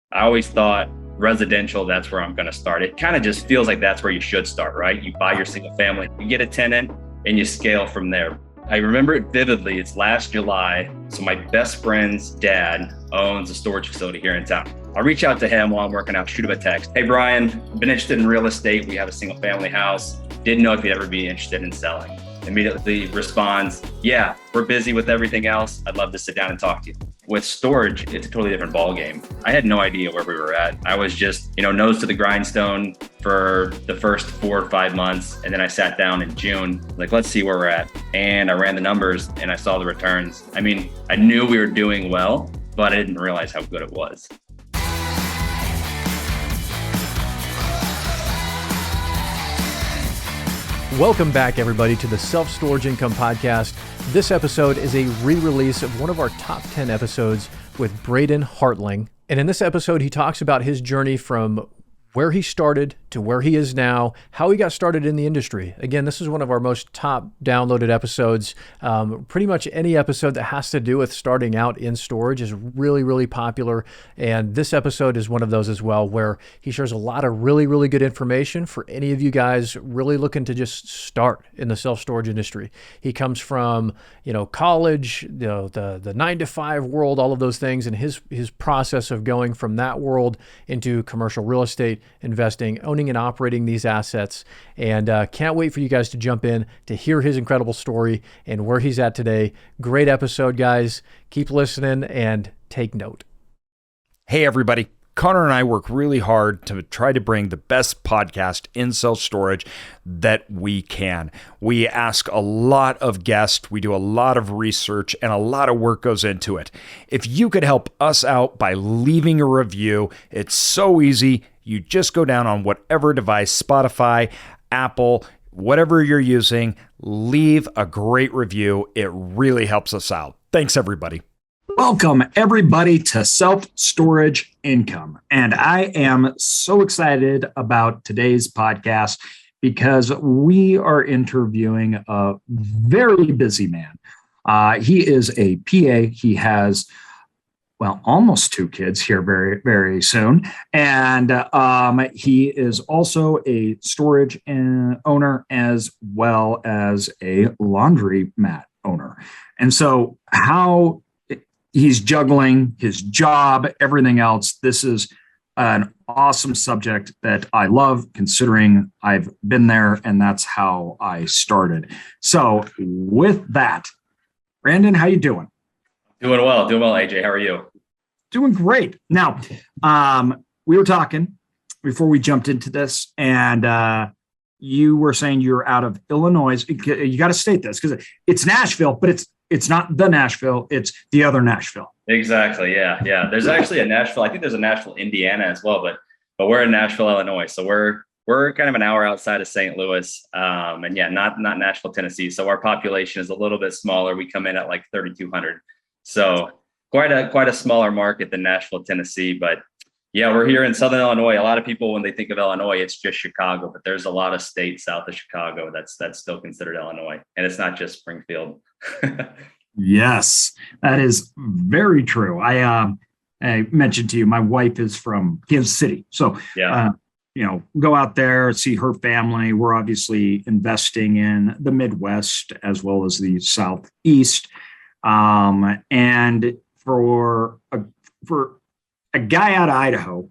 I always thought residential, that's where I'm going to start. It kind of just feels like that's where you should start, right? You buy your single family, you get a tenant, and you scale from there. I remember it vividly. It's last July. So my best friend's dad owns a storage facility here in town. I'll reach out to him while I'm working out, shoot him a text. Hey, Brian, been interested in real estate. We have a single family house. Didn't know if you'd ever be interested in selling. Immediately responds, yeah, we're busy with everything else. I'd love to sit down and talk to you. With storage, it's a totally different ballgame. I had no idea where we were at. I was just, nose to the grindstone for the first 4 or 5 months. And then I sat down in June, like, let's see where we're at. And I ran the numbers and I saw the returns. I mean, I knew we were doing well, but I didn't realize how good it was. Welcome back, everybody, to the Self-Storage Income Podcast. This episode is a re-release of one of our top 10 episodes with Braedon Haertling. And in this episode, he talks about his journey from where he started to where he is now, how he got started in the industry. Again, this is one of our most top downloaded episodes. Pretty much any episode that has to do with starting out in storage is really, really popular. And this episode is one of those as well, where he shares a lot of really, really good information for any of you guys really looking to just start in the self-storage industry. He comes from, college, the 9-to-5 world, all of those things, and his process of going from that world into commercial real estate, investing, owning and operating these assets. And can't wait for you guys to jump in to hear his incredible story and where he's at today. Great episode, guys. Keep listening and take note. Hey, everybody. Connor and I work really hard to try to bring the best podcast in self-storage that we can. We ask a lot of guests, we do a lot of research, and a lot of work goes into it. If you could help us out by leaving a review, it's so easy. You just go down on whatever device, Spotify, Apple, whatever you're using, leave a great review. It really helps us out. Thanks, everybody. Welcome, everybody, to Self-Storage Income. And I am so excited about today's podcast because we are interviewing a very busy man. He is a PA. He has, almost 2 kids here very, very soon. And he is also a storage owner as well as a laundromat owner. And so how he's juggling his job, everything else. This is an awesome subject that I love, considering I've been there and that's how I started. So with that, Brandon, how you doing? Doing well, AJ. How are you? Doing great. Now, we were talking before we jumped into this, and you were saying you're out of Illinois. You got to state this because it's Nashville, but it's not the Nashville, it's the other Nashville. Exactly. Yeah. There's actually a Nashville. I think there's a Nashville, Indiana as well, but we're in Nashville, Illinois. So we're kind of an hour outside of St. Louis. And yeah, not Nashville, Tennessee. So our population is a little bit smaller. We come in at like 3,200. So quite a smaller market than Nashville, Tennessee. But yeah, we're here in Southern Illinois. A lot of people, when they think of Illinois, it's just Chicago, but there's a lot of states south of Chicago that's still considered Illinois. And it's not just Springfield. Yes, that is very true. I mentioned to you, my wife is from Kansas City. So, yeah. Go out there, see her family. We're obviously investing in the Midwest as well as the Southeast. And for a guy out of Idaho,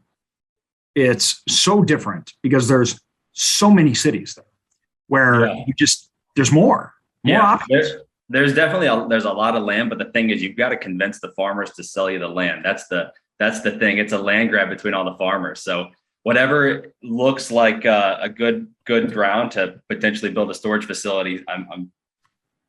it's so different because there's so many cities there where there's more options. There's definitely there's a lot of land, but the thing is, you've got to convince the farmers to sell you the land. That's the thing. It's a land grab between all the farmers. So whatever looks like a good ground to potentially build a storage facility, I'm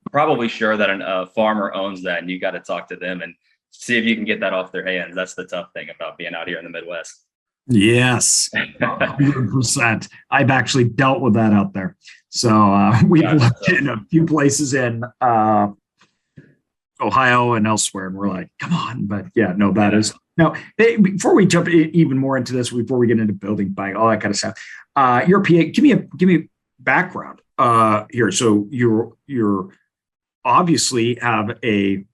probably sure that a farmer owns that, and you got to talk to them and see if you can get that off their hands. That's the tough thing about being out here in the Midwest. Yes, 100%. I've actually dealt with that out there. So we've looked in a few places in Ohio and elsewhere, and we're like, come on. But yeah, no, that is no. Before we jump even more into this, before we get into building, buying, all that kind of stuff, your PA, give me a background here. So you're obviously have a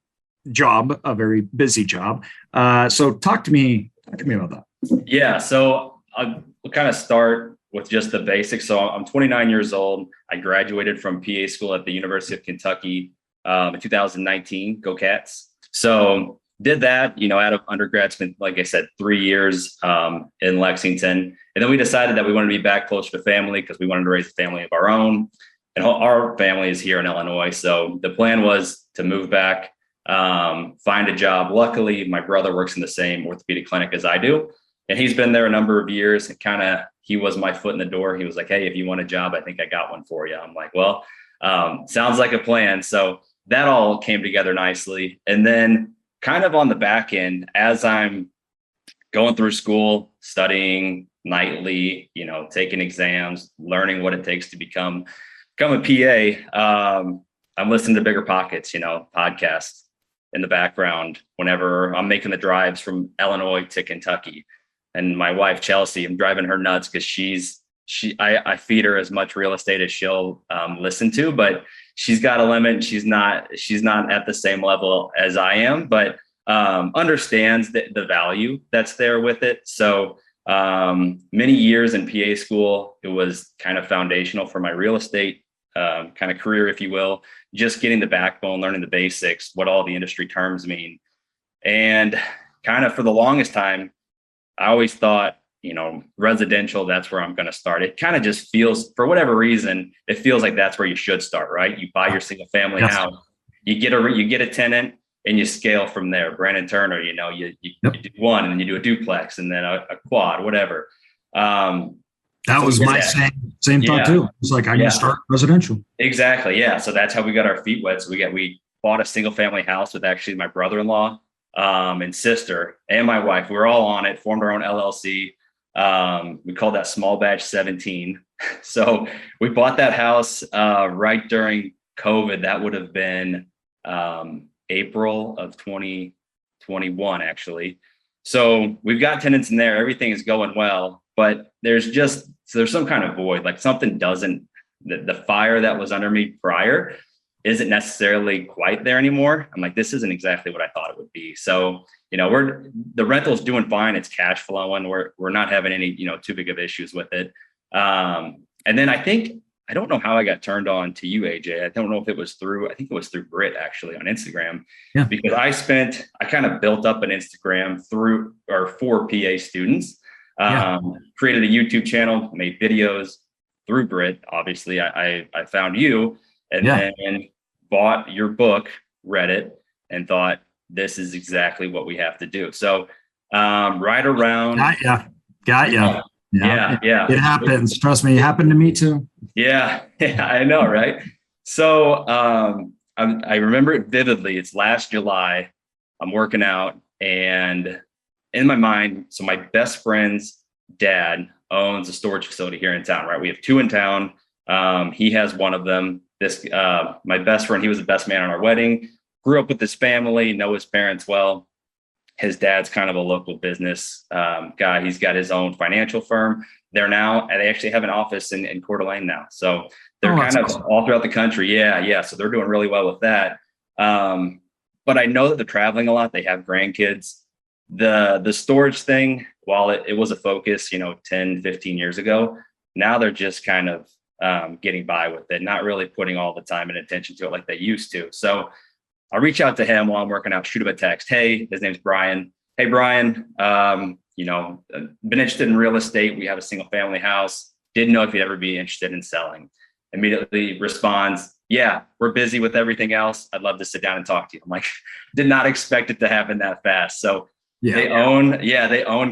job, a very busy job. So talk to me about that. Yeah. So we'll kind of start with just the basics. So I'm 29 years old. I graduated from PA school at the University of Kentucky in 2019. Go Cats. So did that, out of undergrad, spent, like I said, 3 years in Lexington. And then we decided that we wanted to be back closer to family because we wanted to raise a family of our own. And our family is here in Illinois. So the plan was to move back, find a job. Luckily, my brother works in the same orthopedic clinic as I do. And he's been there a number of years, and he was my foot in the door. He was like, "Hey, if you want a job, I think I got one for you." I'm like, "Well, sounds like a plan." So that all came together nicely. And then kind of on the back end, as I'm going through school, studying nightly, taking exams, learning what it takes to become a PA, I'm listening to Bigger Pockets, podcasts in the background whenever I'm making the drives from Illinois to Kentucky. And my wife, Chelsea, I'm driving her nuts because I feed her as much real estate as she'll listen to, but she's got a limit. She's not at the same level as I am, but understands the value that's there with it. So many years in PA school, it was kind of foundational for my real estate kind of career, if you will, just getting the backbone, learning the basics, what all the industry terms mean. And kind of for the longest time, I always thought, residential, that's where I'm going to start. It kind of just feels, for whatever reason, it feels like that's where you should start, right? You buy your single family house, you get a tenant, and you scale from there. Brandon Turner, you do one, and then you do a duplex, and then a quad, whatever. That was my same thought too. It's like, I'm going to start residential. Exactly. Yeah. So that's how we got our feet wet. So we bought a single family house with actually my brother-in-law and sister and my wife. We were all on it, formed our own LLC. We called that Small Batch 17. So we bought that house right during COVID. That would have been April of 2021, actually. So we've got tenants in there. Everything is going well, but there's some kind of void, like something the fire that was under me prior isn't necessarily quite there anymore. I'm like, this isn't exactly what I thought it would be. So, the rental's doing fine. It's cash flowing. We're not having any, too big of issues with it. And then I don't know how I got turned on to you, AJ. I don't know if it was I think it was through Brit actually on Instagram, because I kind of built up an Instagram for PA students, created a YouTube channel, made videos through Brit. Obviously I found you and then bought your book, read it, and thought, this is exactly what we have to do. So right around. Got ya. Yeah. It happens. Trust me, it happened to me too. Yeah, I know, right? So I remember it vividly. It's last July. I'm working out, and in my mind, so my best friend's dad owns a storage facility here in town, right? We have two in town. He has one of them. My best friend, he was the best man at our wedding. Grew up with his family, know his parents well. His dad's kind of a local business guy. He's got his own financial firm. They actually have an office in Coeur d'Alene now. So they're kind of all throughout the country. Yeah. So they're doing really well with that. But I know that they're traveling a lot. They have grandkids. The storage thing, while it was a focus, 10, 15 years ago, now they're just kind of getting by with it, not really putting all the time and attention to it like they used to. So I'll reach out to him while I'm working out, shoot him a text. Hey, his name's Brian. Hey, Brian, been interested in real estate. We have a single family house. Didn't know if you'd ever be interested in selling. Immediately responds, yeah, we're busy with everything else. I'd love to sit down and talk to you. I'm like, did not expect it to happen that fast. So they own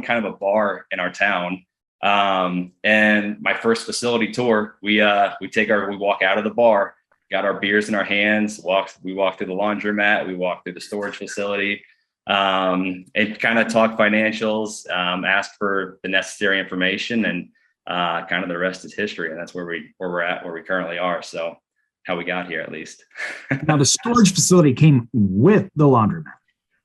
kind of a bar in our town. And my first facility tour, we walk out of the bar, got our beers in our hands, we walked through the laundromat, we walked through the storage facility, and kind of talk financials, ask for the necessary information, and kind of the rest is history. And that's where we're at, where we currently are. So how we got here, at least. Now the storage facility came with the laundromat.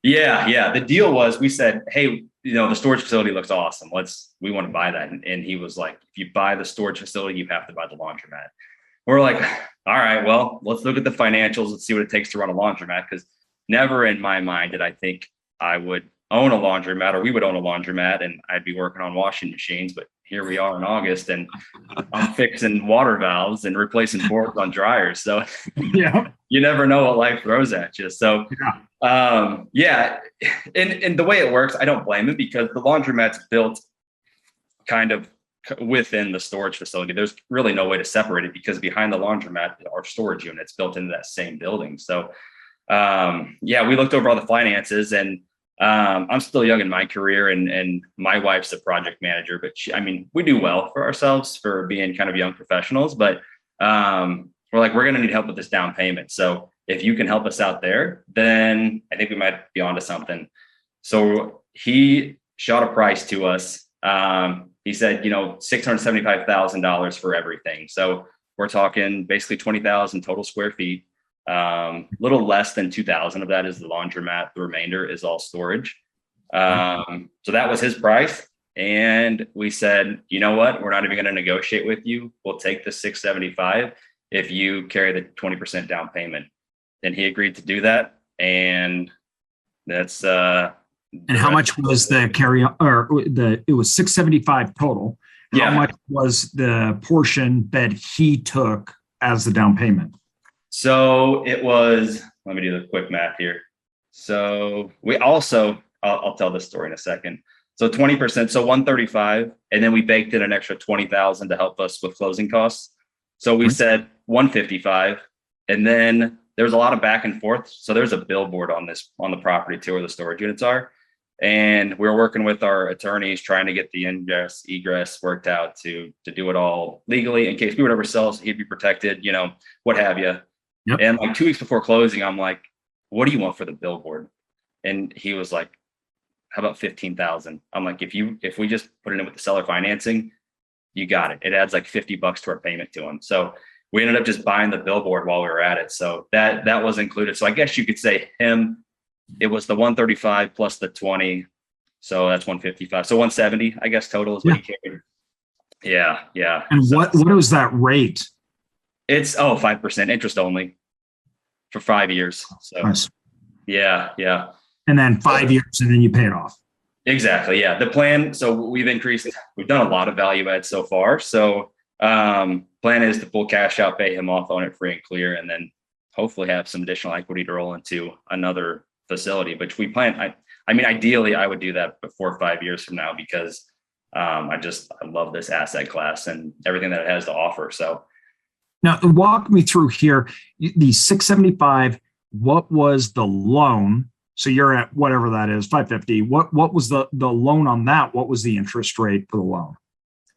Yeah. The deal was, we said, hey, the storage facility looks awesome. We want to buy that. And he was like, if you buy the storage facility, you have to buy the laundromat. We're like, all right, well, let's look at the financials. Let's see what it takes to run a laundromat. Because never in my mind did I think I would own a laundromat, or we would own a laundromat, and I'd be working on washing machines. But here we are in August, and I'm fixing water valves and replacing boards on dryers. So Yeah. you never know what life throws at you. So yeah. And the way it works, I don't blame him, because the laundromat's built kind of within the storage facility. There's really no way to separate it, because behind the laundromat are storage units built into that same building. So yeah, we looked over all the finances, and I'm still young in my career, and my wife's a project manager, but we do well for ourselves for being kind of young professionals, but we're like, we're going to need help with this down payment. So if you can help us out there, then I think we might be onto something. So he shot a price to us. He said, $675,000 for everything. So we're talking basically 20,000 total square feet. Little less than 2,000 of that is the laundromat. The remainder is all storage. So that was his price. And we said, you know what? We're not even going to negotiate with you. We'll take the 675 if you carry the 20% down payment. And he agreed to do that. And that's, and how much was the carry, or it was 675 total. How much was the portion that he took as the down payment? So it was, let me do the quick math here. So we also, I'll tell this story in a second. So 20%, so 135, and then we baked in an extra 20,000 to help us with closing costs. So we said 155, and then there's a lot of back and forth. So there's a billboard on the property too, where the storage units are. And we were working with our attorneys trying to get the ingress, egress worked out to do it all legally in case we would ever sell, so he'd be protected, what have you. Yep. And like 2 weeks before closing, I'm like, what do you want for the billboard? And he was like, how about 15,000? I'm like, if we just put it in with the seller financing, you got it. It adds like $50 to our payment to him. So we ended up just buying the billboard while we were at it. So that was included. So I guess you could say it was the 135 plus the 20. So that's 155. So 170, I guess, total is what he carried. Yeah. And what was that rate? It's 5% interest only for 5 years. So nice. Yeah. And then 5 years, and then you pay it off. Exactly. Yeah. The plan. So we've done a lot of value add so far. So plan is to pull cash out, pay him off, own it free and clear, and then hopefully have some additional equity to roll into another facility, which we plan. Ideally I would do that before 5 years from now, because I love this asset class and everything that it has to offer. So now walk me through here, the 675, what was the loan? So you're at whatever that is, 550. What was the loan on that? What was the interest rate for the loan?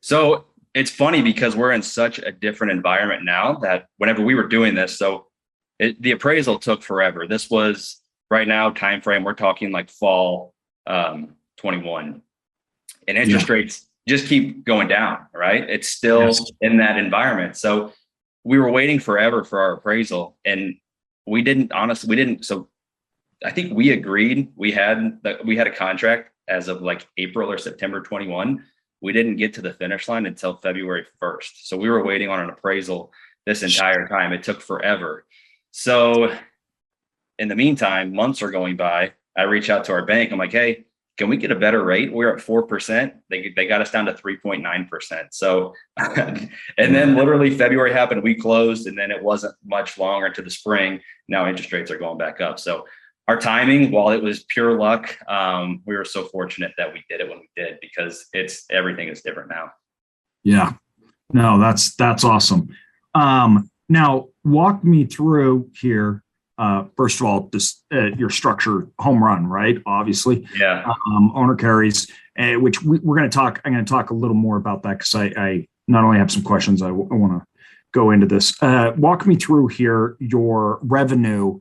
So it's funny, because we're in such a different environment now that whenever we were doing this, the appraisal took forever. This was right now time frame, we're talking like fall 21, and interest rates just keep going down, right? It's still in that environment. So we were waiting forever for our appraisal, and we didn't. So I think we agreed. We had a contract as of like April or September 21. We didn't get to the finish line until February 1st. So we were waiting on an appraisal this entire time. It took forever. So in the meantime, months are going by. I reach out to our bank. I'm like, hey, can we get a better rate? We're at 4%. They got us down to 3.9%. So, and then literally February happened. We closed, and then it wasn't much longer into the spring. Now interest rates are going back up. So our timing, while it was pure luck, we were so fortunate that we did it when we did, because everything is different now. Yeah, no, that's awesome. Now walk me through here. First of all, this your structure home run, right? Obviously, owner carries, which we're going to talk. I'm going to talk a little more about that, because I not only have some questions, I want to go into this. Walk me through here your revenue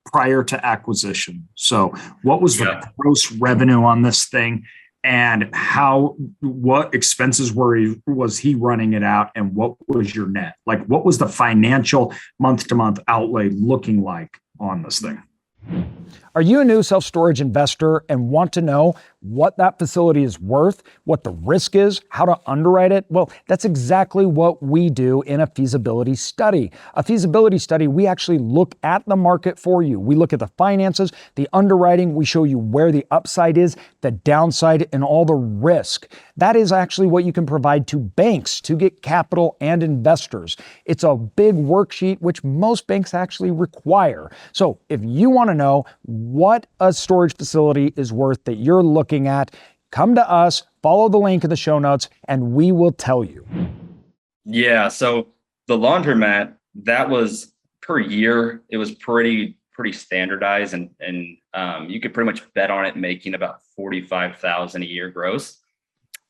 prior to acquisition. So what was the gross revenue on this thing, and what expenses was he running it out, and what was your net? Like, what was the financial month-to-month outlay looking like on this thing? Are you a new self-storage investor and want to know what that facility is worth, what the risk is, how to underwrite it? Well, that's exactly what we do in a feasibility study. A feasibility study, we actually look at the market for you. We look at the finances, the underwriting, we show you where the upside is, the downside, and all the risk. That is actually what you can provide to banks to get capital and investors. It's a big worksheet, which most banks actually require. So if you want to know what a storage facility is worth that you're looking at, come to us, follow the link in the show notes, and we will tell you. Yeah. So the laundromat, that was per year. It was pretty standardized, and you could pretty much bet on it making about 45,000 a year gross.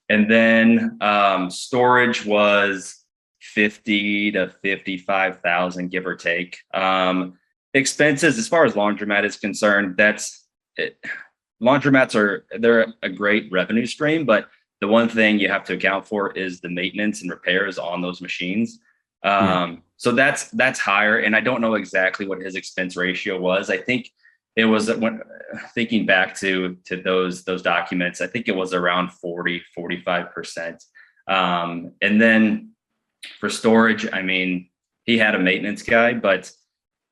And then storage was 50 to 55,000, give or take. Expenses, as far as laundromat is concerned, that's it. Laundromats they're a great revenue stream, but the one thing you have to account for is the maintenance and repairs on those machines. So that's higher, and I don't know exactly what his expense ratio was. I think it was, when thinking back to those documents, I think it was around 45%. And then for storage, I mean, he had a maintenance guy, but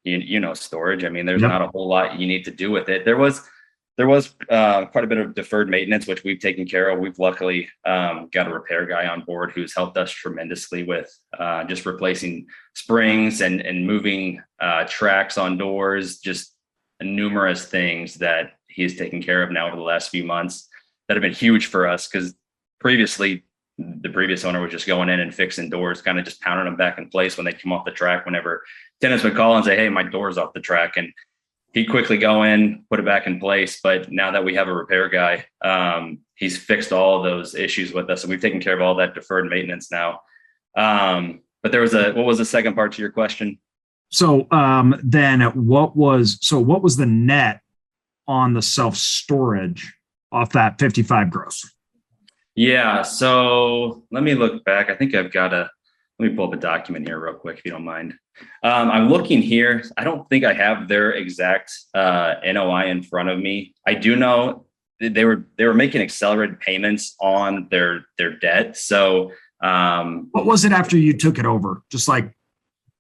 you know, storage, I mean, there's not a whole lot you need to do with it. There was quite a bit of deferred maintenance, which we've taken care of. We've luckily got a repair guy on board who's helped us tremendously with just replacing springs and moving tracks on doors, just numerous things that he's taken care of now over the last few months that have been huge for us, because previously the previous owner was just going in and fixing doors, kind of just pounding them back in place when they come off the track. Whenever tenants would call and say, hey, my door's off the track, and he'd quickly go in, put it back in place. But now that we have a repair guy, he's fixed all of those issues with us, and we've taken care of all that deferred maintenance now. But there was what was the second part to your question? So then what was the net on the self-storage off that 55 gross? Yeah. So let me look back. I think let me pull up a document here real quick, if you don't mind. I'm looking here. I don't think I have their exact NOI in front of me. I do know they were making accelerated payments on their debt. So what was it after you took it over? Just like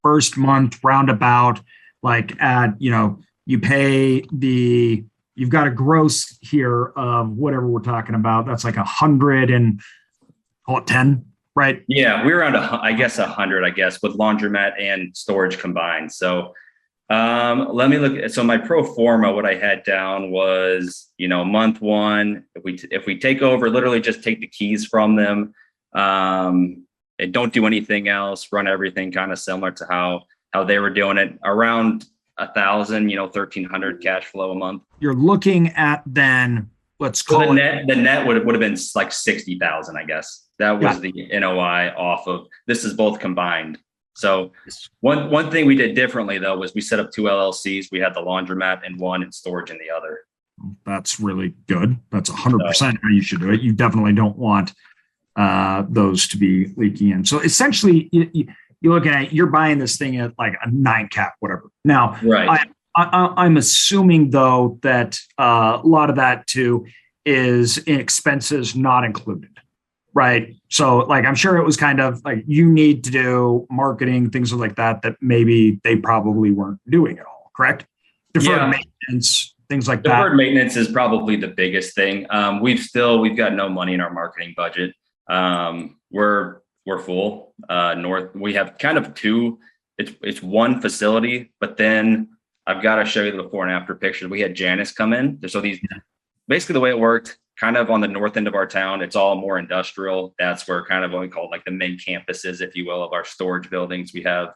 first month roundabout, like you pay you've got a gross here of whatever we're talking about. That's like 100 and call it 10, right? Yeah, we were around 100, with laundromat and storage combined. So let me look. So my pro forma, what I had down was, month one, if we take over, literally just take the keys from them, and don't do anything else, run everything kind of similar to how they were doing it, around 1,000, 1,300 cash flow a month. You're looking at then, let's call the net would have been like 60,000, I guess. That was the NOI off of, this is both combined. So one thing we did differently though was we set up 2 LLCs. We had the laundromat in one and storage in the other. That's really good. That's 100% how you should do it. You definitely don't want those to be leaking in. So essentially, you're looking at, you're buying this thing at like a 9 cap, whatever. Now, right. I'm assuming though that a lot of that too is in expenses not included, right? So like, I'm sure it was kind of like you need to do marketing, things like that maybe they probably weren't doing at all, correct? Deferred maintenance, things like that. Deferred maintenance is probably the biggest thing. We've got no money in our marketing budget. We're full. We have kind of two. It's one facility, but then I've got to show you the before and after pictures. We had Janice come in. So basically the way it worked, kind of on the north end of our town, it's all more industrial. That's where kind of what we call like the main campuses, if you will, of our storage buildings. We have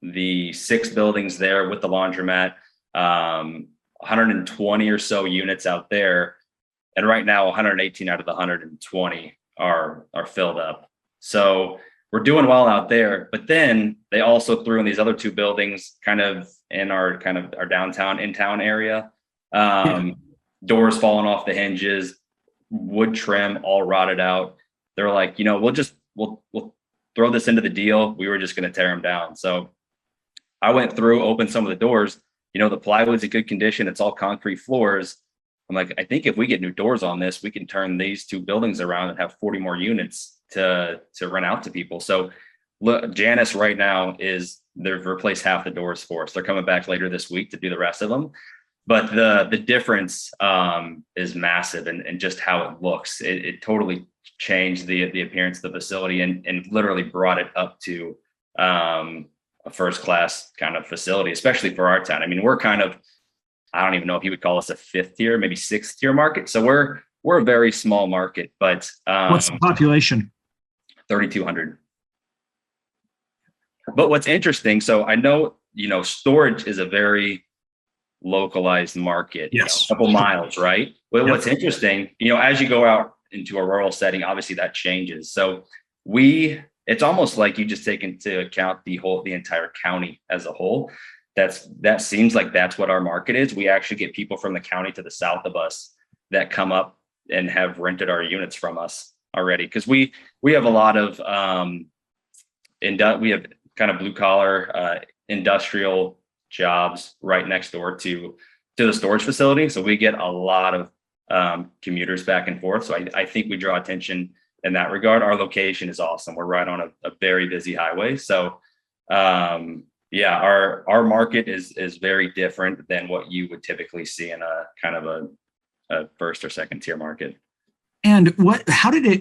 the 6 buildings there with the laundromat, 120 or so units out there. And right now, 118 out of the 120 are filled up. So we're doing well out there, but then they also threw in these other 2 buildings kind of in our downtown in-town area. Doors falling off the hinges, wood trim all rotted out. They're like, we'll throw this into the deal. We were just going to tear them down. So I went through, opened some of the doors. the plywood's in good condition. It's all concrete floors. I'm like, I think if we get new doors on this, we can turn these 2 buildings around and have 40 more units to rent out to people. So look, Janus right now they've replaced half the doors for us. They're coming back later this week to do the rest of them. But the difference is massive, and just how it looks. It totally changed the appearance of the facility and literally brought it up to a first class kind of facility, especially for our town. I mean, we're kind of, I don't even know if you would call us a 5th tier, maybe 6th tier market. So we're a very small market, but what's the population? 3,200. But what's interesting, so I know, storage is a very localized market, yes, a couple miles, right? But what's interesting, as you go out into a rural setting, obviously that changes. So it's almost like you just take into account the entire county as a whole. That seems like that's what our market is. We actually get people from the county to the south of us that come up and have rented our units from us already. Because we have a lot of we have kind of blue collar industrial jobs right next door to the storage facility. So we get a lot of commuters back and forth. So I think we draw attention in that regard. Our location is awesome. We're right on a very busy highway. So our market is very different than what you would typically see in a kind of a first or second tier market. And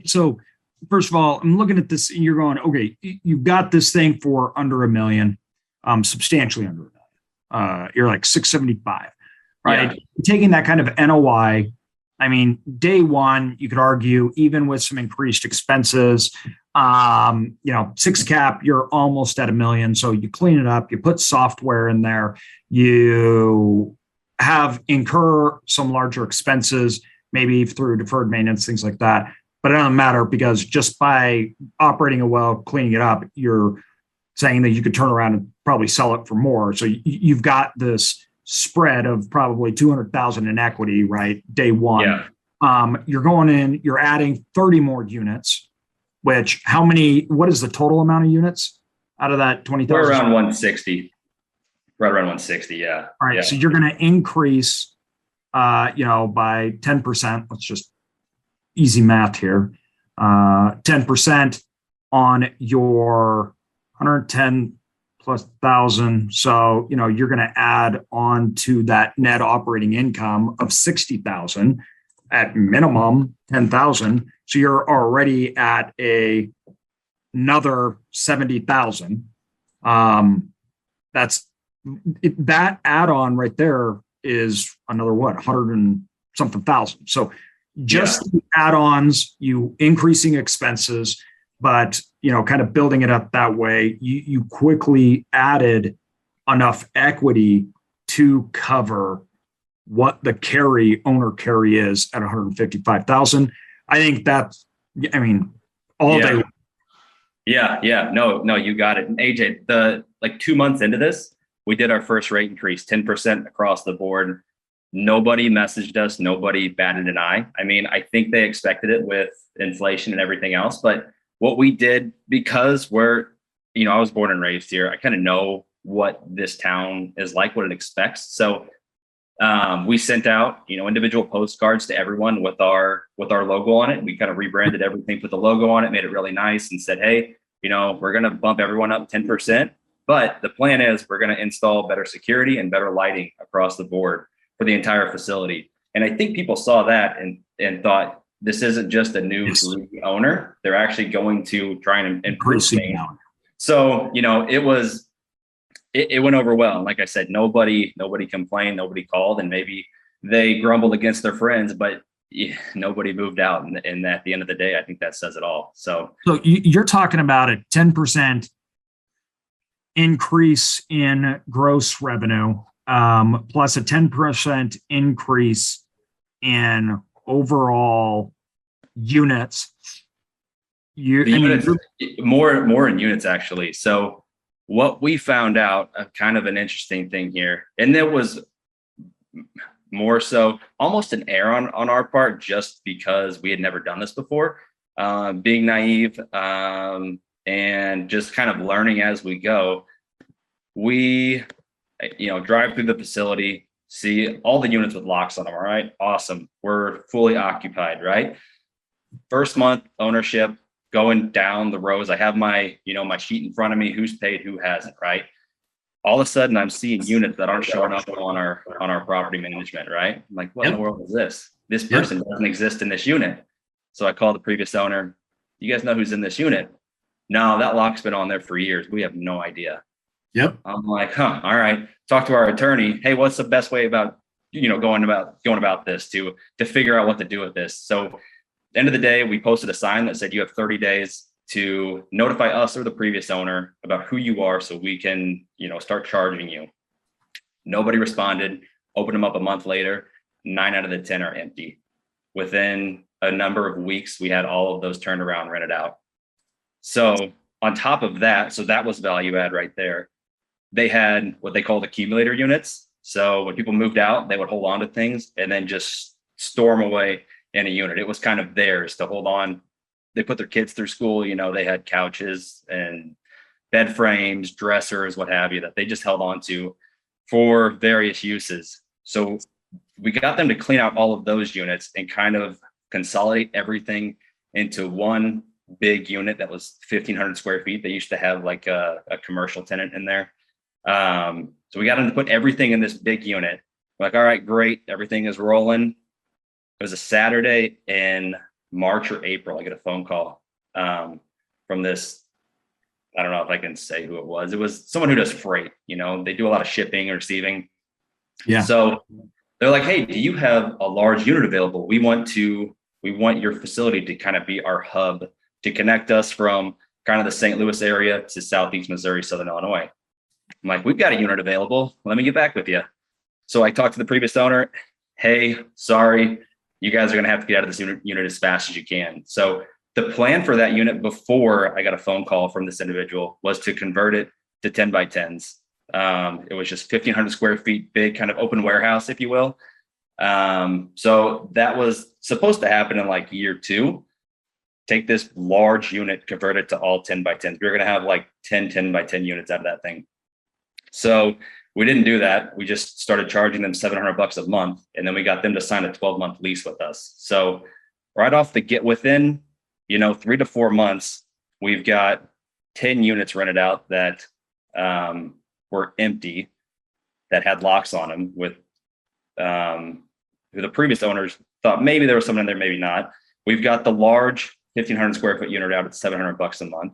so first of all, I'm looking at this and you're going, okay, you got this thing for under $1 million, substantially under $1 million. You're like 675, right? Yeah. Taking that kind of NOI, I mean, day one, you could argue, even with some increased expenses, 6 cap, you're almost at $1 million. So you clean it up, you put software in there, you incur some larger expenses, maybe through deferred maintenance, things like that. But it doesn't matter, because just by operating a well, cleaning it up, you're saying that you could turn around and probably sell it for more. So you've got this spread of probably 200,000 in equity, right? Day one. Yeah. You're going in, you're adding 30 more units, what is the total amount of units out of that 20,000? We're around 160. Right around 160. Yeah. All right. Yeah. So you're going to increase, by 10%. Let's just easy math here. 10% on your 110 plus 1,000. So, you're going to add on to that net operating income of 60,000, at minimum 10,000. So you're already at another 70,000. That add-on right there is another 100 and something thousand. So just the add-ons, you increasing expenses, but kind of building it up that way, you quickly added enough equity to cover what the owner carry is at 155,000. I think that's, all day. Yeah. No, you got it. And AJ, 2 months into this, we did our first rate increase, 10% across the board. Nobody messaged us. Nobody batted an eye. I think they expected it with inflation and everything else. But what we did, because I was born and raised here, I kind of know what this town is like, what it expects. So we sent out, individual postcards to everyone with our logo on it. We kind of rebranded everything, put the logo on it, made it really nice, and said, hey, we're going to bump everyone up 10%. But the plan is we're going to install better security and better lighting across the board for the entire facility. And I think people saw that and thought, this isn't just a new owner. They're actually going to try and improve things. So, it went over well. And like I said, nobody complained, nobody called, and maybe they grumbled against their friends, but nobody moved out. And at the end of the day, I think that says it all. So you're talking about a 10% increase in gross revenue, plus a 10% increase in overall units. More in units, actually. So what we found out, kind of an interesting thing here, and there was more so almost an error on our part, just because we had never done this before, being naive, and just kind of learning as we go. We drive through the facility, see all the units with locks on them. All right, awesome. We're fully occupied, right? First month ownership, going down the rows. I have my sheet in front of me, who's paid, who hasn't, right? All of a sudden I'm seeing units that aren't showing up on our property management, right? I'm like, what in the world is this? This person doesn't exist in this unit. So I call the previous owner. You guys know who's in this unit? No, that lock's been on there for years. We have no idea. Yep. I'm like, all right. Talk to our attorney. Hey, what's the best way about, going about this to figure out what to do with this? So at the end of the day, we posted a sign that said you have 30 days to notify us or the previous owner about who you are so we can, start charging you. Nobody responded. Opened them up a month later. 9 out of the 10 are empty. Within a number of weeks, we had all of those turned around, rented out. So on top of that, so that was value add right there. They had what they called accumulator units. So when people moved out, they would hold on to things and then just store them away in a unit. It was kind of theirs to hold on. They put their kids through school. They had couches and bed frames, dressers, what have you, that they just held on to for various uses. So we got them to clean out all of those units and kind of consolidate everything into one big unit that was 1,500 square feet. They used to have like a commercial tenant in there. So we got them to put everything in this big unit. We're like, all right, great. Everything is rolling. It was a Saturday in March or April. I get a phone call from this. I don't know if I can say who it was. It was someone who does freight. They do a lot of shipping and receiving. Yeah. So they're like, hey, do you have a large unit available? We want your facility to kind of be our hub to connect us from kind of the St. Louis area to Southeast Missouri, Southern Illinois. I'm like, we've got a unit available. Let me get back with you. So I talked to the previous owner. Hey, sorry, you guys are going to have to get out of this unit as fast as you can. So the plan for that unit before I got a phone call from this individual was to convert it to 10 by 10s. It was just 1,500 square feet, big kind of open warehouse, if you will. So that was supposed to happen in like year 2. Take this large unit, convert it to all 10 by 10s. We were going to have like 10 by 10 units out of that thing. So we didn't do that. We just started charging them $700 a month. And then we got them to sign a 12-month lease with us. So right off the get, within, 3 to 4 months, we've got 10 units rented out that were empty, that had locks on them with the previous owners thought maybe there was someone in there, maybe not. We've got the large 1,500 square foot unit out at $700 a month.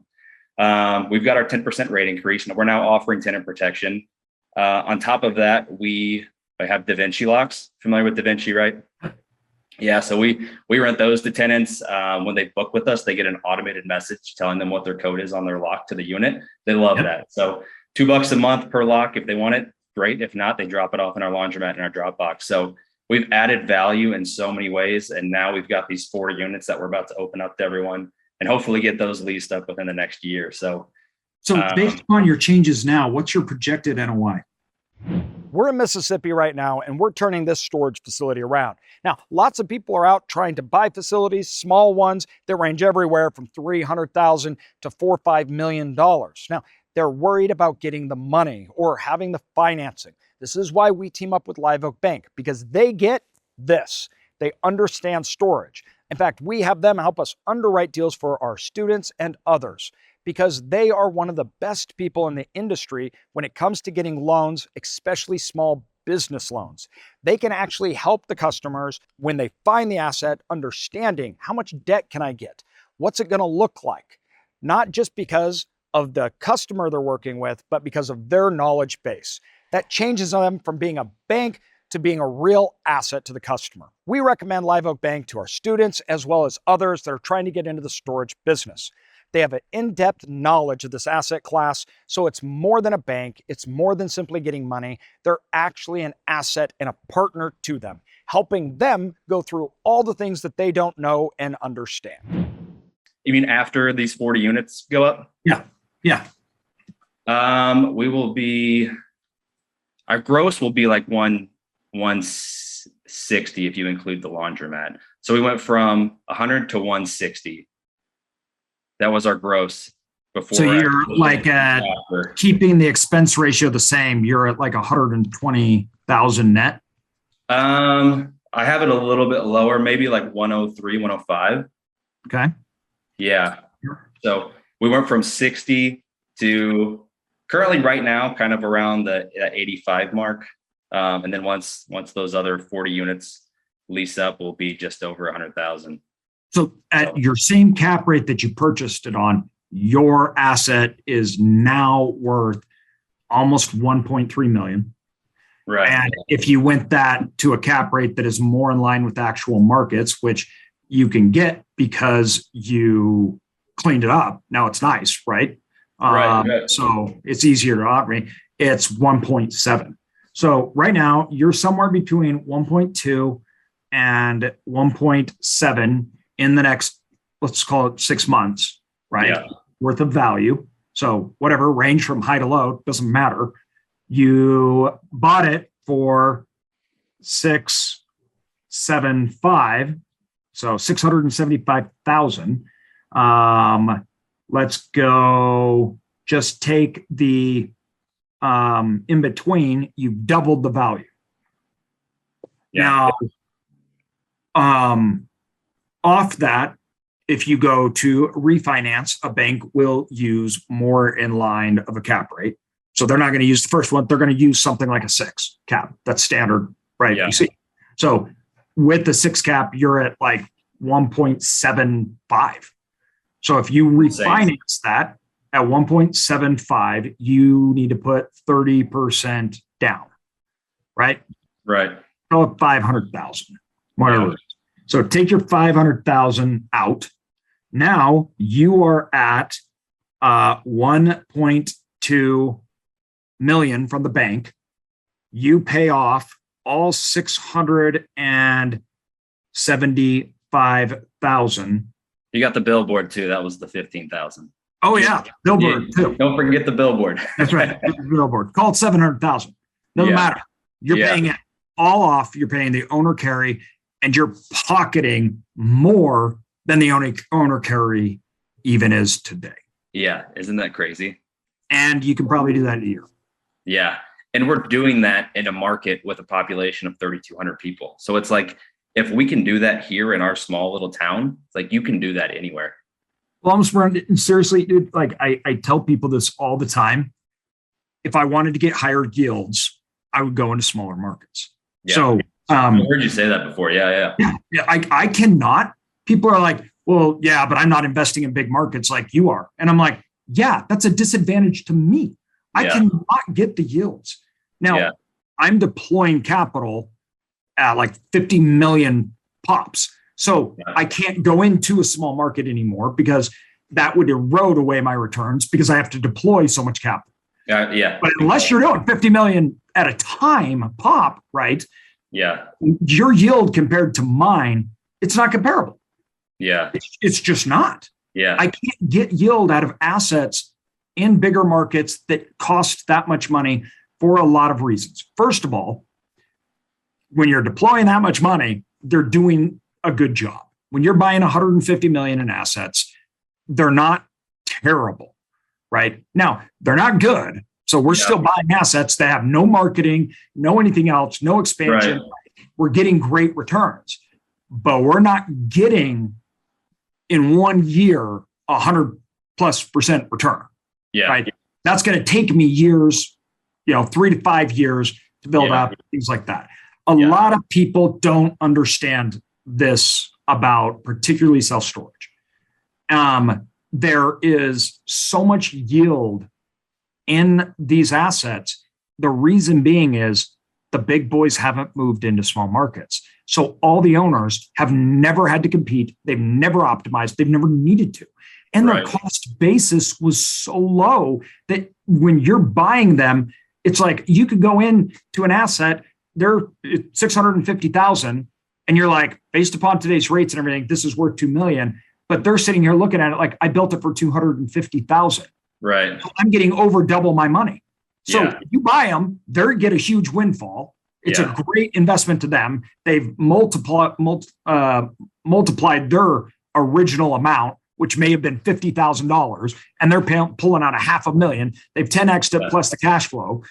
We've got our 10% rate increase, and we're now offering tenant protection. On top of that, I have Da Vinci locks. Familiar with Da Vinci, right? Yeah, so we rent those to tenants. When they book with us, they get an automated message telling them what their code is on their lock to the unit. They love that. So $2 a month per lock if they want it, great. If not, they drop it off in our laundromat in our Dropbox. So we've added value in so many ways, and now we've got these 40 units that we're about to open up to everyone, and hopefully get those leased up within the next year. So based upon your changes now, what's your projected NOI? We're in Mississippi right now, and we're turning this storage facility around. Now, lots of people are out trying to buy facilities, small ones that range everywhere from $300,000 to $4 or $5 million. Now, they're worried about getting the money or having the financing. This is why we team up with Live Oak Bank, because they get this. They understand storage. In fact, we have them help us underwrite deals for our students and others, because they are one of the best people in the industry when it comes to getting loans, especially small business loans. They can actually help the customers when they find the asset, understanding how much debt can I get? What's it going to look like? Not just because of the customer they're working with, but because of their knowledge base. That changes them from being a bank to being a real asset to the customer. We recommend Live Oak Bank to our students as well as others that are trying to get into the storage business. They have an in-depth knowledge of this asset class, so it's more than a bank. It's more than simply getting money. They're actually an asset and a partner to them, helping them go through all the things that they don't know and understand. You mean after these 40 units go up? Yeah. Our gross will be like 160 if you include the laundromat. So we went from 100 to 160. That was our gross. before. So you're like at keeping the expense ratio the same. You're at like 120,000 net. I have it a little bit lower, maybe like 103, 105. Okay. Yeah. So we went from 60 to currently right now, kind of around the 85 mark. And then once those other 40 units lease up, we'll be just over 100,000. So at your same cap rate that you purchased it on, your asset is now worth almost 1.3 million. Right. And if you went that to a cap rate that is more in line with actual markets, which you can get because you cleaned it up, now it's nice, right? Right. So it's easier to operate. It's 1.7. So right now you're somewhere between 1.2 and 1.7 in the next, let's call it 6 months, right? Yeah. Worth of value. So whatever, range from high to low, doesn't matter. You bought it for 675, so 675,000. Let's go. Just take the in between. You've doubled the value. Yeah. Now, off that, if you go to refinance, a bank will use more in line of a cap rate. So they're not going to use the first one. They're going to use something like a 6 cap. That's standard, right? Yeah. You see. So with the 6 cap, you're at like 1.75. So if you refinance that at 1.75, you need to put 30% down, right? Right. Go up 500,000, whatever. Yeah. So take your 500,000 out. Now you are at 1.2 million from the bank. You pay off all 675,000. You got the billboard too. That was the 15,000. Oh yeah, billboard too. Don't forget the billboard. That's right, billboard. Call it 700,000. Doesn't matter. You're paying it all off. You're paying the owner carry, and you're pocketing more than the owner carry even is today. Yeah, isn't that crazy? And you can probably do that in a year. Yeah. And we're doing that in a market with a population of 3,200 people. So it's like, if we can do that here in our small little town, it's like you can do that anywhere. Well, seriously, dude, like I tell people this all the time. If I wanted to get higher yields, I would go into smaller markets. Yeah. So I heard you say that before. Yeah. I cannot. People are like, well, yeah, but I'm not investing in big markets like you are. And I'm like, yeah, that's a disadvantage to me. I cannot get the yields. Now, I'm deploying capital at like 50 million pops. So I can't go into a small market anymore because that would erode away my returns because I have to deploy so much capital. But unless you're doing 50 million at a time pop, right? Yeah. Your yield compared to mine, it's not comparable. Yeah. It's just not. Yeah. I can't get yield out of assets in bigger markets that cost that much money for a lot of reasons. First of all, when you're deploying that much money, they're doing a good job. When you're buying 150 million in assets, they're not terrible, right? Now, they're not good. So we're still buying assets that have no marketing, no anything else, no expansion. Right. We're getting great returns, but we're not getting in 1 year 100+% return. Yeah. Right. That's going to take me years, 3 to 5 years to build up, things like that. A lot of people don't understand this about particularly self-storage. There is so much yield in these assets. The reason being is the big boys haven't moved into small markets. So all the owners have never had to compete. They've never optimized. They've never needed to. And their cost basis was so low that when you're buying them, it's like you could go in to an asset, they're 650,000, and you're like, based upon today's rates and everything, this is worth 2 million. But they're sitting here looking at it like, I built it for 250,000. Right. So I'm getting over double my money. So if you buy them, they get a huge windfall. It's a great investment to them. They've multiplied their original amount which may have been $50,000, and they're pulling out $500,000. They've 10x'd it plus the cash flow.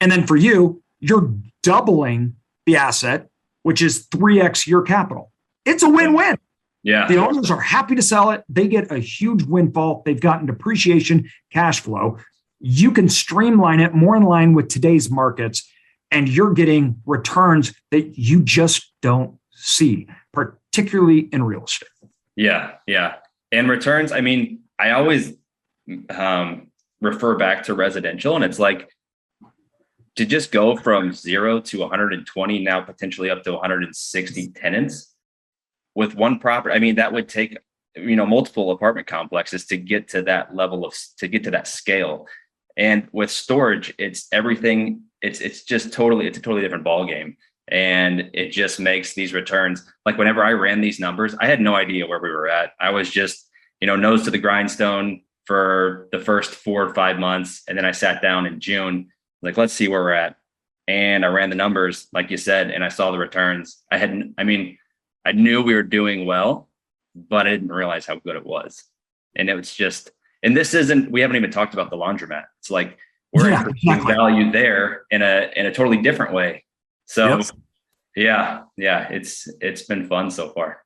And then for you, you're doubling the asset, which is 3x your capital. It's a win-win. Yeah. The owners are happy to sell it. They get a huge windfall. They've gotten depreciation, cash flow. You can streamline it more in line with today's markets, and you're getting returns that you just don't see, particularly in real estate. Yeah. Yeah. And returns, I mean, I always refer back to residential, and it's like to just go from 0 to 120, now potentially up to 160 tenants with one property. I mean, that would take, multiple apartment complexes to get to that level to get to that scale. And with storage, it's everything. It's a totally different ballgame. And it just makes these returns. Like whenever I ran these numbers, I had no idea where we were at. I was just, nose to the grindstone for the first 4 or 5 months. And then I sat down in June, like, let's see where we're at. And I ran the numbers, like you said, and I saw the returns. I knew we were doing well, but I didn't realize how good it was. And it was just, and we haven't even talked about the laundromat. It's like, we're increasing value there in a totally different way. So it's been fun so far.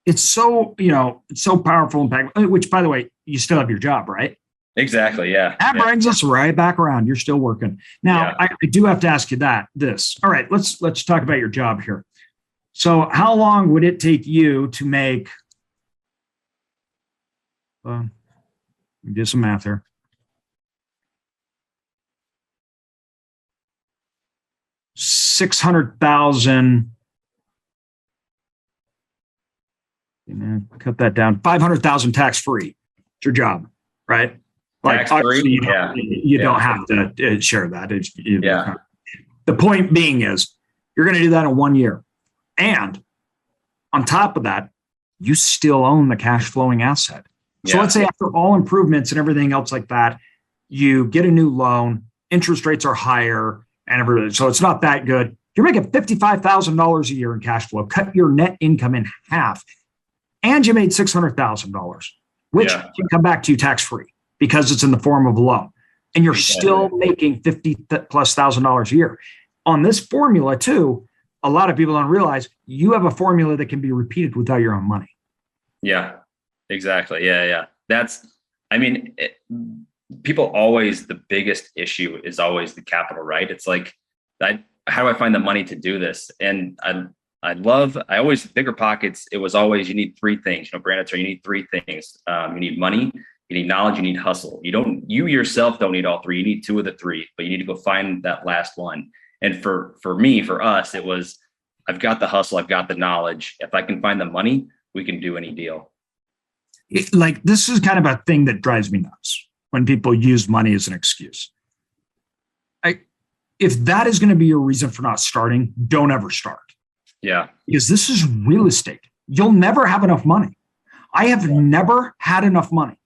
It's so, it's so powerful and impactful, which, by the way, you still have your job, right? Exactly. Yeah. That brings us right back around. You're still working. Now, I do have to ask you this. All right, let's talk about your job here. So how long would it take you to make, do some math here. $600,000. Cut that down. $500,000 tax free. It's your job, right? Like obviously you don't have to share that. The point being is you're going to do that in 1 year, and on top of that, you still own the cash flowing asset. So let's say after all improvements and everything else like that, you get a new loan, interest rates are higher, and everything. So it's not that good. You're making $55,000 a year in cash flow. Cut your net income in half, and you made $600,000, which can come back to you tax free because it's in the form of a loan, and you're still making $50,000+ a year. On this formula too, a lot of people don't realize you have a formula that can be repeated without your own money. Yeah, exactly. Yeah. People always, the biggest issue is always the capital, right? It's like, how do I find the money to do this? And I always, bigger pockets. It was always, you need 3 things, Braedon, you need 3 things. You need money, you need knowledge, you need hustle. You yourself don't need all 3. You need 2 of the 3, but you need to go find that last one. And for us, it was, I've got the hustle, I've got the knowledge. If I can find the money, we can do any deal. This is kind of a thing that drives me nuts when people use money as an excuse. If that is going to be your reason for not starting, don't ever start. Yeah. Because this is real estate. You'll never have enough money. I have never had enough money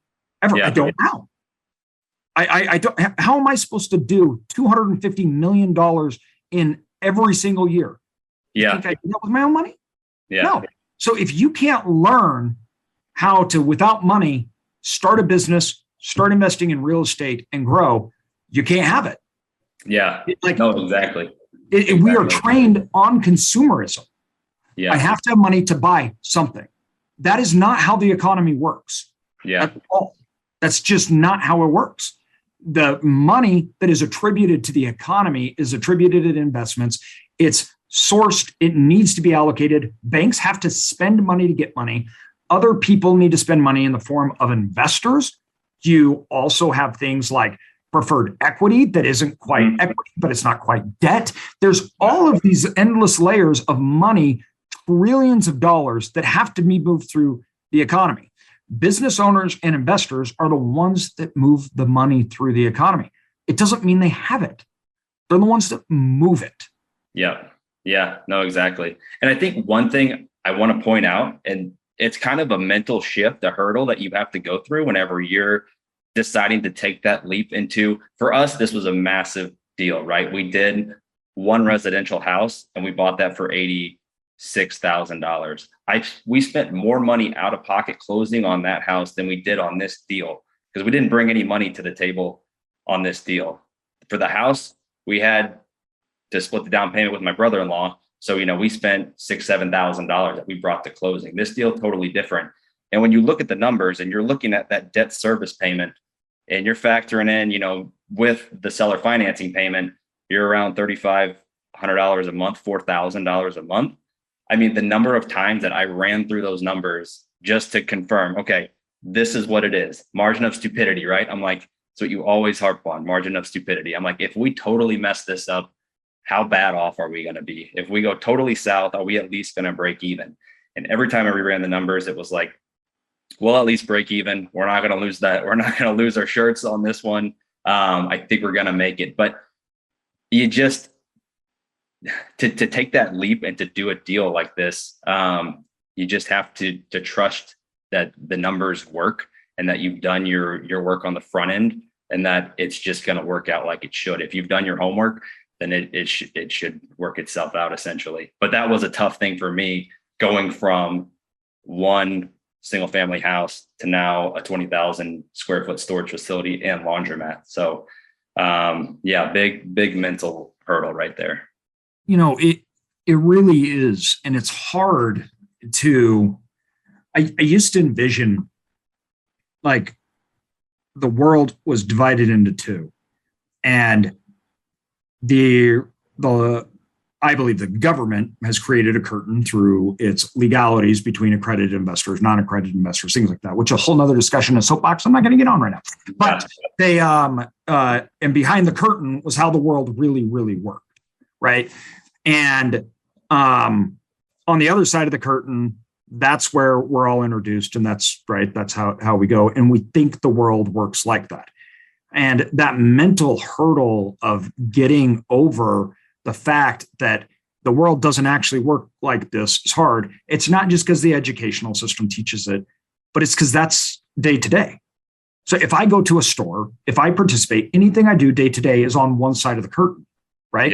ever. I don't know. I don't. How am I supposed to do $250 million in every single year? Yeah. You think I do that with my own money? Yeah. No. So if you can't learn how to, without money, start a business, start investing in real estate and grow, you can't have it. Yeah. Exactly. We are trained on consumerism. Yeah. I have to have money to buy something. That is not how the economy works. Yeah. At all. That's just not how it works. The money that is attributed to the economy is attributed to investments. It's sourced. It needs to be allocated. Banks have to spend money to get money. Other people need to spend money in the form of investors. You also have things like preferred equity that isn't quite equity, but it's not quite debt. There's all of these endless layers of money, trillions of dollars that have to be moved through the economy. Business owners and investors are the ones that move the money through the economy. It doesn't mean they have it. They're the ones that move it. Yeah. Yeah. No, exactly. And I think one thing I want to point out, and it's kind of a mental shift, a hurdle that you have to go through whenever you're deciding to take that leap into, for us, this was a massive deal, right? We did one residential house and we bought that for $86 $6,000. We spent more money out of pocket closing on that house than we did on this deal, because we didn't bring any money to the table on this deal. For the house, we had to split the down payment with my brother-in-law. So, we spent $6,000-$7,000 that we brought to closing. This deal totally different. And when you look at the numbers and you're looking at that debt service payment and you're factoring in, with the seller financing payment, you're around $3,500 a month, $4,000 a month. I mean, the number of times that I ran through those numbers just to confirm, okay, this is what it is. Margin of stupidity, right? I'm like, so you always harp on margin of stupidity. I'm like, if we totally mess this up, how bad off are we going to be? If we go totally south, are we at least going to break even? And every time I reran the numbers, it was like, we'll at least break even. We're not going to lose that. We're not going to lose our shirts on this one. I think we're going to make it. But you just, to take that leap and to do a deal like this, you just have to trust that the numbers work and that you've done your work on the front end and that it's just going to work out like it should. If you've done your homework, then it should work itself out essentially. But that was a tough thing for me, going from one single family house to now a 20,000 square foot storage facility and laundromat. So big mental hurdle right there. It really is. And it's hard to, I used to envision like the world was divided into two, and I believe the government has created a curtain through its legalities between accredited investors, non-accredited investors, things like that, which is a whole nother discussion, a soapbox I'm not going to get on right now. But they, and behind the curtain was how the world really, really worked, right? And on the other side of the curtain, that's where we're all introduced, and that's right. That's how we go. And we think the world works like that. And that mental hurdle of getting over the fact that the world doesn't actually work like this is hard. It's not just because the educational system teaches it, but it's because that's day to day. So if I go to a store, if I participate, anything I do day to day is on one side of the curtain, right?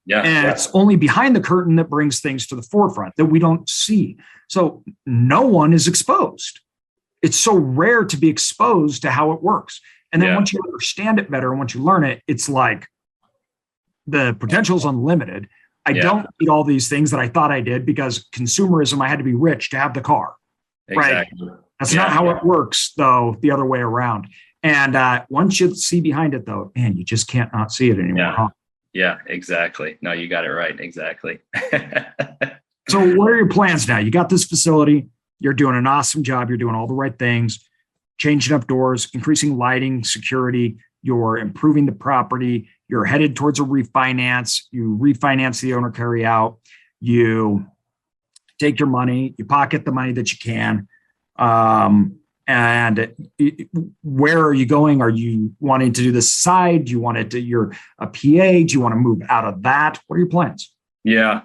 Yeah. And it's only behind the curtain that brings things to the forefront that we don't see. So no one is exposed. It's so rare to be exposed to how it works. And then once you understand it better and once you learn it, it's like the potential is unlimited. I don't need all these things that I thought I did because consumerism, I had to be rich to have the car. Exactly. Right? That's not how it works, though, the other way around. And once you see behind it, though, man, you just can't not see it anymore. Huh? Yeah, exactly. No, you got it right. Exactly. So what are your plans now? You got this facility. You're doing an awesome job. You're doing all the right things, changing up doors, increasing lighting, security. You're improving the property. You're headed towards a refinance. You refinance the owner carry out. You take your money. You pocket the money that you can. And where are you going? Are you wanting to do this side? Do you want to? You're a PA. Do you want to move out of that? What are your plans? Yeah.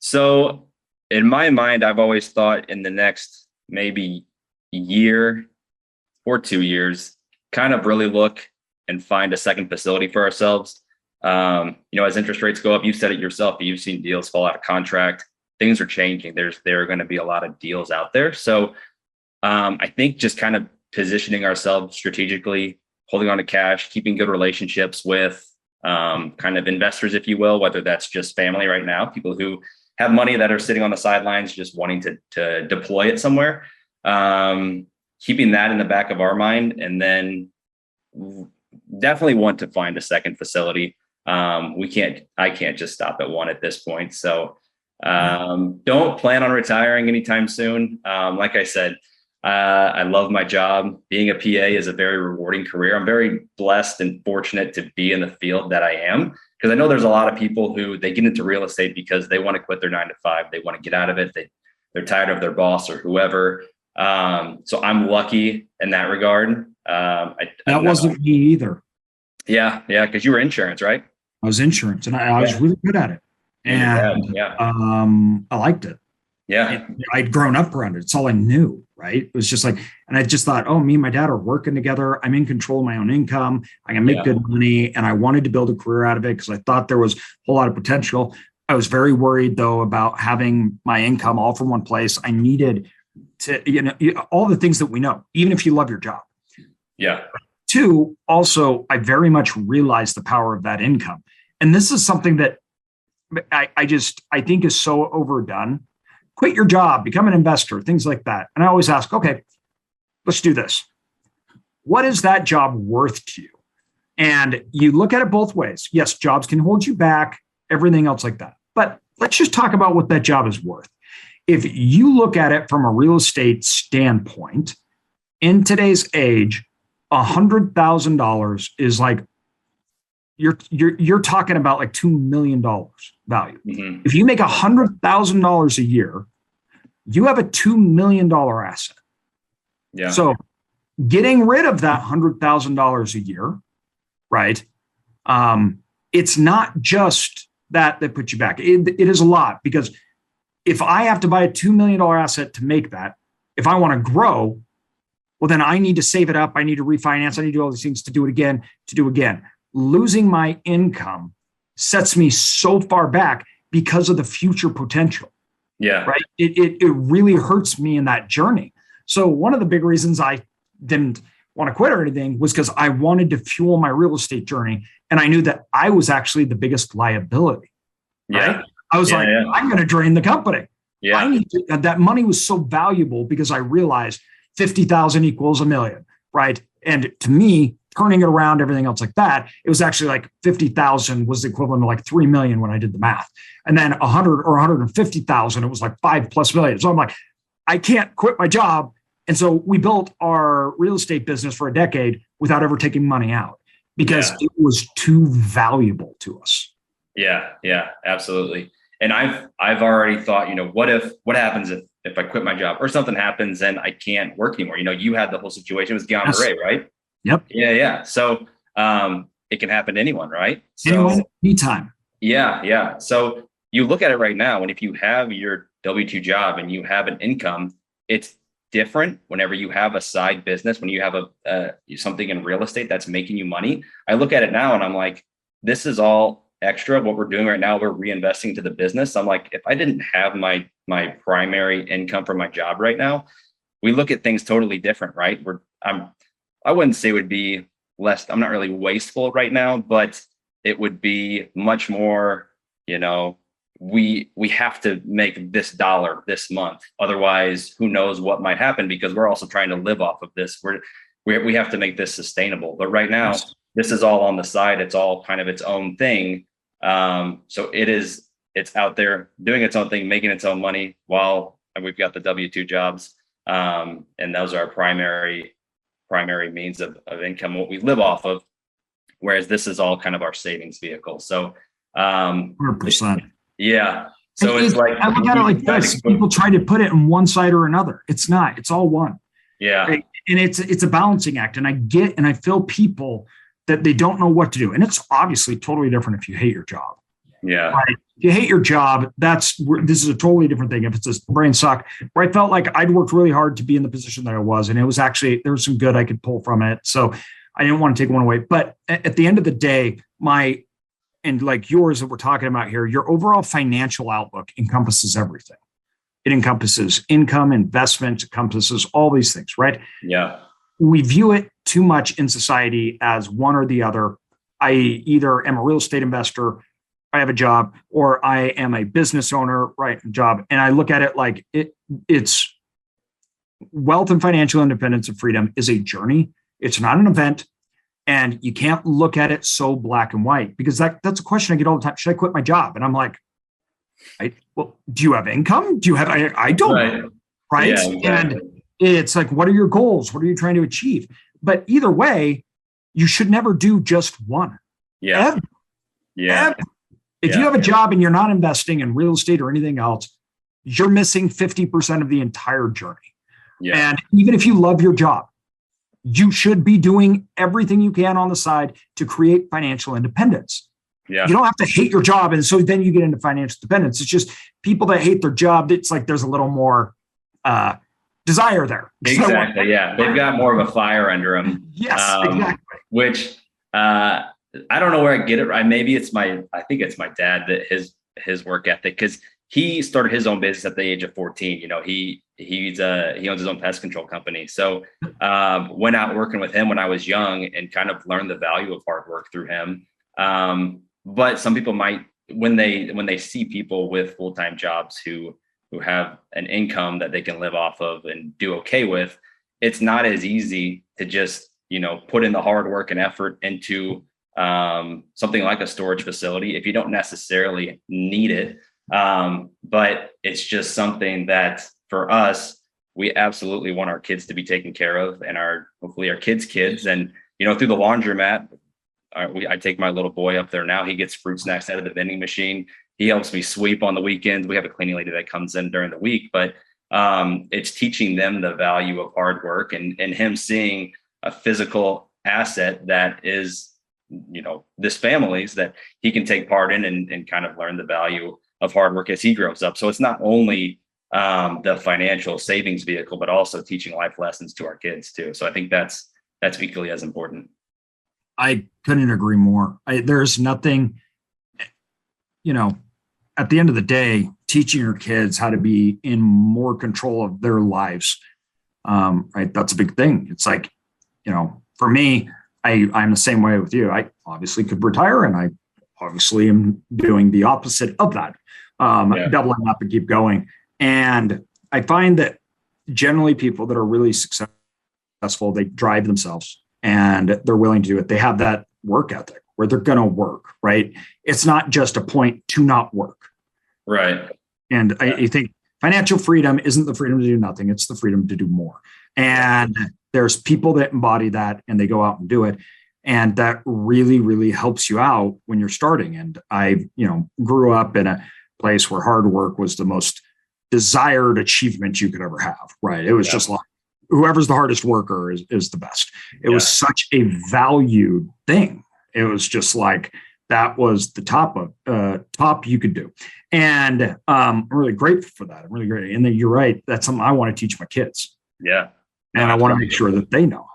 So in my mind, I've always thought in the next maybe year or 2 years, kind of really look and find a second facility for ourselves. As interest rates go up, you said it yourself, you've seen deals fall out of contract. Things are changing. There are going to be a lot of deals out there. So I think just kind of positioning ourselves strategically, holding on to cash, keeping good relationships with kind of investors, if you will, whether that's just family right now, people who have money that are sitting on the sidelines, just wanting to deploy it somewhere. Keeping that in the back of our mind, and then definitely want to find a second facility. I can't just stop at one at this point. So don't plan on retiring anytime soon. Like I said, I love my job. Being a PA is a very rewarding career. I'm very blessed and fortunate to be in the field that I am, because I know there's a lot of people who they get into real estate because they want to quit their 9 to 5. They want to get out of it. They're tired of their boss or whoever. So I'm lucky in that regard. That wasn't me either. Yeah. Because you were insurance, right? I was insurance, and I was really good at it. And I liked it. Yeah. I'd grown up around it. It's all I knew, right? It was just like, and I just thought, oh, me and my dad are working together. I'm in control of my own income. I can make good money. And I wanted to build a career out of it because I thought there was a whole lot of potential. I was very worried though about having my income all from one place. I needed to, all the things that we know, even if you love your job. Yeah. Two, also, I very much realized the power of that income. And this is something that I think is so overdone. Quit your job, become an investor, things like that. And I always ask, okay, let's do this. What is that job worth to you? And you look at it both ways. Yes, jobs can hold you back, everything else like that. But let's just talk about what that job is worth. If you look at it from a real estate standpoint, in today's age, $100,000 is like you're talking about like $2 million value. Mm-hmm. If you make $100,000 a year, you have a $2 million asset. Yeah. So getting rid of that $100,000 a year, right? It's not just that puts you back. It is a lot, because if I have to buy a $2 million asset to make that, if I want to grow, well, then I need to save it up. I need to refinance. I need to do all these things to do it again, Losing my income sets me so far back because of the future potential. Yeah. Right. It really hurts me in that journey. So one of the big reasons I didn't want to quit or anything was because I wanted to fuel my real estate journey. And I knew that I was actually the biggest liability. Yeah. Right? I was I'm going to drain the company. Yeah. That money was so valuable because I realized 50,000 equals $1 million. Right. And to me, turning it around, everything else like that, it was actually like 50,000 was the equivalent to like 3 million when I did the math. And then 100 or 150,000, it was like 5+ million. So I'm like, I can't quit my job. And so we built our real estate business for a decade without ever taking money out because it was too valuable to us. Yeah, absolutely. And I've already thought, what happens if I quit my job or something happens and I can't work anymore? You had the whole situation with Guillaume Ray, right? Yep. Yeah. So it can happen to anyone, right? Anyone, anytime. Yeah. So you look at it right now, and if you have your W-2 job and you have an income, it's different whenever you have a side business, when you have something in real estate that's making you money. I look at it now and I'm like, this is all extra. What we're doing right now, we're reinvesting to the business. I'm like, if I didn't have my primary income from my job right now, we look at things totally different, right? I wouldn't say it would be less. I'm not really wasteful right now, but it would be much more, we have to make this dollar this month. Otherwise, who knows what might happen, because we're also trying to live off of this. We have to make this sustainable. But right now, this is all on the side. It's all kind of its own thing. So it's out there doing its own thing, making its own money while we've got the W-2 jobs. And those are our primary means of income, what we live off of. Whereas this is all kind of our savings vehicle. So 100%. Yeah. So it's like, I look at it like this. People try to put it in one side or another. It's not. It's all one. Yeah. Right? And it's a balancing act. And I feel people that they don't know what to do. And it's obviously totally different if you hate your job. Yeah. Right? If you hate your job, this is a totally different thing. If it's a brain suck, where I felt like I'd worked really hard to be in the position that I was, and it was actually, there was some good I could pull from it. So I didn't want to take one away. But at the end of the day, and like yours that we're talking about here, your overall financial outlook encompasses everything. It encompasses income, investment, encompasses all these things, right? Yeah. We view it too much in society as one or the other. I either am a real estate investor, I have a job, or I am a business owner, right? Job. And I look at it like it's wealth and financial independence and freedom is a journey. It's not an event. And you can't look at it so black and white, because that's a question I get all the time. Should I quit my job? And I'm like, well, do you have income? Do you have, I don't know. Right. Yeah, exactly. And it's like, what are your goals? What are you trying to achieve? But either way, you should never do just one. Yeah. Ever. Yeah. Ever. If you have a job and you're not investing in real estate or anything else, you're missing 50% of the entire journey. Yeah. And even if you love your job, you should be doing everything you can on the side to create financial independence. Yeah. You don't have to hate your job. And so then you get into financial dependence. It's just people that hate their job, it's like there's a little more desire there. Exactly. Yeah. They've got more of a fire under them. Yes, exactly. Which I don't know where I get it. Maybe I think it's my dad, that his work ethic, because he started his own business at the age of 14. He owns his own pest control company. So went out working with him when I was young and kind of learned the value of hard work through him. But some people might, when they see people with full-time jobs who have an income that they can live off of and do okay with, it's not as easy to just, put in the hard work and effort into something like a storage facility if you don't necessarily need it. But it's just something that for us, we absolutely want our kids to be taken care of, and hopefully our kids. And, through the laundromat, I take my little boy up there now. He gets fruit snacks out of the vending machine. He helps me sweep on the weekends. We have a cleaning lady that comes in during the week, but it's teaching them the value of hard work and him seeing a physical asset that is, this family's, that he can take part in and kind of learn the value of hard work as he grows up. So it's not only the financial savings vehicle, but also teaching life lessons to our kids too. So I think that's equally as important. I couldn't agree more. There's nothing, at the end of the day, teaching your kids how to be in more control of their lives, right? That's a big thing. It's like, for me, I'm the same way with you. I obviously could retire, and I obviously am doing the opposite of that, doubling up and keep going. And I find that generally people that are really successful, they drive themselves and they're willing to do it. They have that work ethic where they're going to work, right? It's not just a point to not work. Right. And I think financial freedom isn't the freedom to do nothing. It's the freedom to do more. And there's people that embody that and they go out and do it. And that really, really helps you out when you're starting. And I, grew up in a place where hard work was the most desired achievement you could ever have, right? It was just like, whoever's the hardest worker is the best. It was such a valued thing. It was just like, that was the top you could do. And I'm really grateful for that. I'm really great. And then you're right. That's something I want to teach my kids. Yeah. And I want to make sure that they know,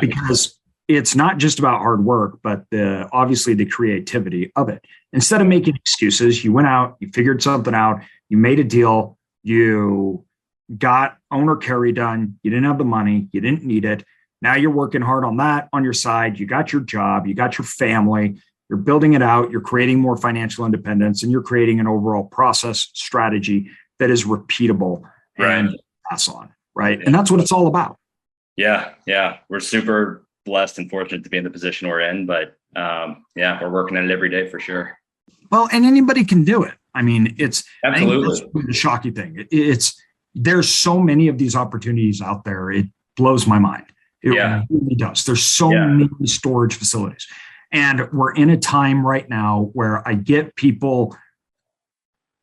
because it's not just about hard work, but obviously the creativity of it. Instead of making excuses, you went out, you figured something out, you made a deal, you got owner carry done, you didn't have the money, you didn't need it. Now you're working hard on that on your side. You got your job, you got your family, you're building it out, you're creating more financial independence, and you're creating an overall process strategy that is repeatable and pass on. Right. And that's what it's all about. Yeah. Yeah. We're super blessed and fortunate to be in the position we're in, but we're working at it every day for sure. Well, and anybody can do it. I mean, it's absolutely, I think that's the shocking thing. There's so many of these opportunities out there. It blows my mind. It really does. There's so many storage facilities, and we're in a time right now where I get people.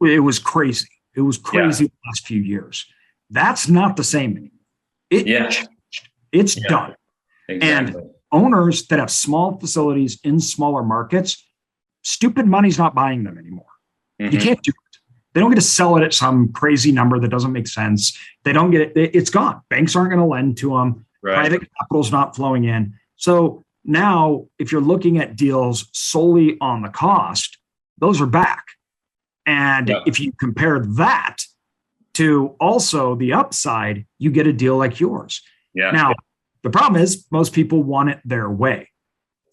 It was crazy. It was crazy the last few years. That's not the same anymore. It's done. Exactly. And owners that have small facilities in smaller markets, stupid money's not buying them anymore. Mm-hmm. You can't do it. They don't get to sell it at some crazy number that doesn't make sense. They don't get it. It's gone. Banks aren't going to lend to them. Right. Private capital's not flowing in. So now if you're looking at deals solely on the cost, those are back. And if you compare that to also the upside, you get a deal like yours. Yeah. Now, the problem is most people want it their way.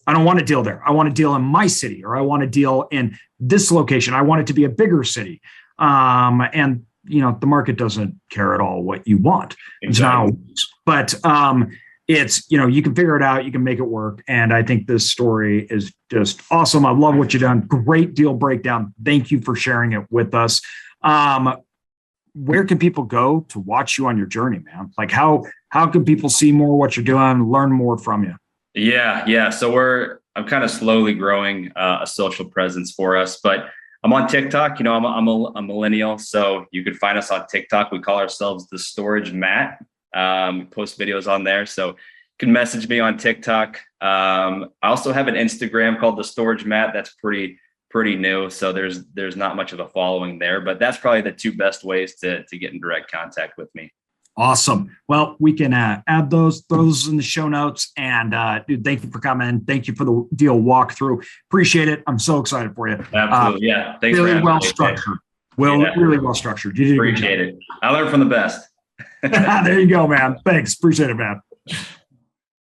I don't want a deal there. I want a deal in my city, or I want a deal in this location. I want it to be a bigger city. And the market doesn't care at all what you want. Exactly. But it's, you can figure it out. You can make it work. And I think this story is just awesome. I love what you've done. Great deal breakdown. Thank you for sharing it with us. Where can people go to watch you on your journey, man? Like how can people see more what you're doing, learn more from you? Yeah. So I'm kind of slowly growing a social presence for us, but I'm on TikTok. I'm a millennial, so you can find us on TikTok. We call ourselves the Storage Mat. We post videos on there, so you can message me on TikTok. I also have an Instagram called the Storage Mat. That's pretty new, so there's not much of a following there, but that's probably the two best ways to get in direct contact with me. Awesome. Well, we can add those in the show notes. And dude, thank you for coming. Thank you for the deal walkthrough. Appreciate it. I'm so excited for you. Absolutely. Yeah. Thanks really for having well me. structured. Really well structured. You did Appreciate it. I learned from the best. There you go, man. Thanks. Appreciate it, man.